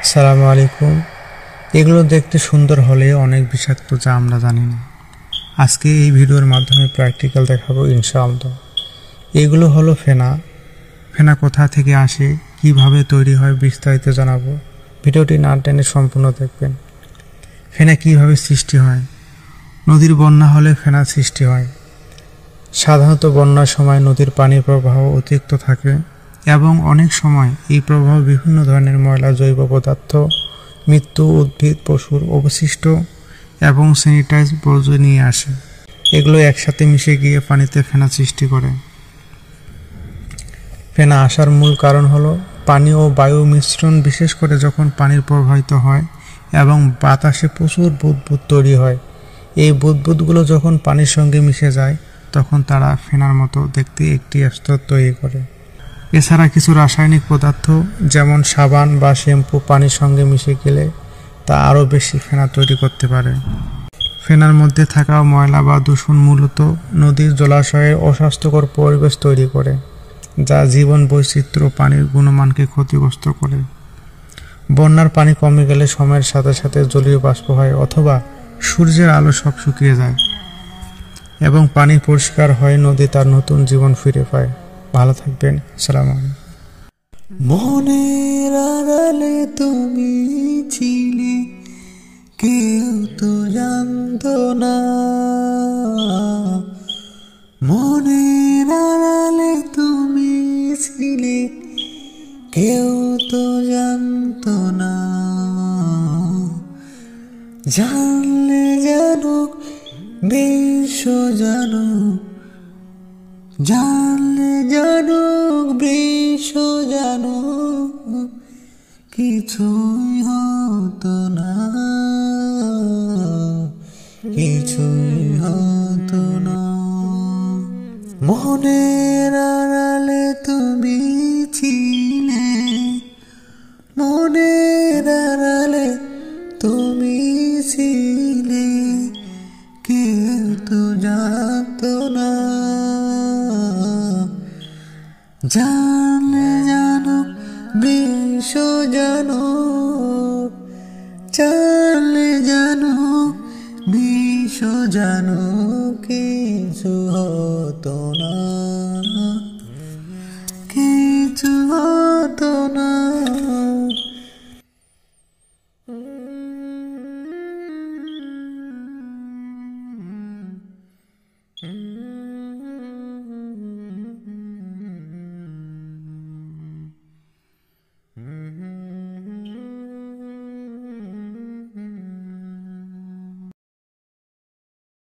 আসসালামু আলাইকুম। এগুলো দেখতে সুন্দর হলেও অনেক বিষাক্ত, যা আমরা জানি না। আজকে এই ভিডিওর মাধ্যমে প্র্যাকটিক্যাল দেখাবো ইনশাআল্লাহ। এগুলো হলো ফেনা। ফেনা কোথা থেকে আসে, কিভাবে তৈরি হয় বিস্তারিত জানাবো। ভিডিওটি না টেনে সম্পূর্ণ দেখবেন। ফেনা কিভাবে সৃষ্টি হয়? নদীর বন্যা হলে ফেনা সৃষ্টি হয়। সাধারণত বন্যার সময় নদীর পানির প্রবাহ অতিরিক্ত থাকে এবং অনেক সময় এই প্রবাহ বিভিন্ন ধরনের ময়লা, জৈব পদার্থ, মৃত্যু, উদ্ভিদ, পশুর অবশিষ্ট এবং স্যানিটাইজ বর্জ্য নিয়ে আসে। এগুলো একসাথে মিশে গিয়ে পানিতে ফেনা সৃষ্টি করে। ফেনা আসার মূল কারণ হলো পানি ও বায়ু মিশ্রণ, বিশেষ করে যখন পানির প্রবাহিত হয় এবং বাতাসে প্রচুর বুদবুদ তৈরি হয়। এই বুদবুদগুলো যখন পানির সঙ্গে মিশে যায় তখন তারা ফেনার মতো দেখতে একটি স্তর তৈরি করে। এছাড়া কিছু রাসায়নিক পদার্থ যেমন সাবান বা শ্যাম্পু পানির সঙ্গে মিশে গেলে তা আরও বেশি ফেনা তৈরি করতে পারে। ফেনার মধ্যে থাকা ময়লা বা দূষণ মূলত নদীর জলাশয়ের অস্বাস্থ্যকর পরিবেশ তৈরি করে, যা জীবন বৈচিত্র্য ও পানির গুণমানকে ক্ষতিগ্রস্ত করে। বন্যার পানি কমে গেলে সময়ের সাথে সাথে জলীয় বাষ্প হয় অথবা সূর্যের আলো সব শুকিয়ে যায় এবং পানি পরিষ্কার হয়, নদী তার নতুন জীবন ফিরে পায়। ভালো থাকবেন। আসসালামু আলাইকুম। মনের আড়ালে তুমি ছিলে, কেউ তো জানতো না। মনের আড়ালে তুমি ছিলে, কেউ তো জানতো না। জানলে জানুক, বিশ্ব জানুক, জানলে জানুক, বিশ্ব জানুক, কিছুই হতো না, কিছুই হতো না। মনের আড়ালে তুমি ছিলে, মনের আড়ালে তুমি ছিলে, কেউ তো জানতো না। জানলে জানুক, বিশ্ব জানুক, জানলে জানুক, বিশ্ব জানুক, কিছু হতো না।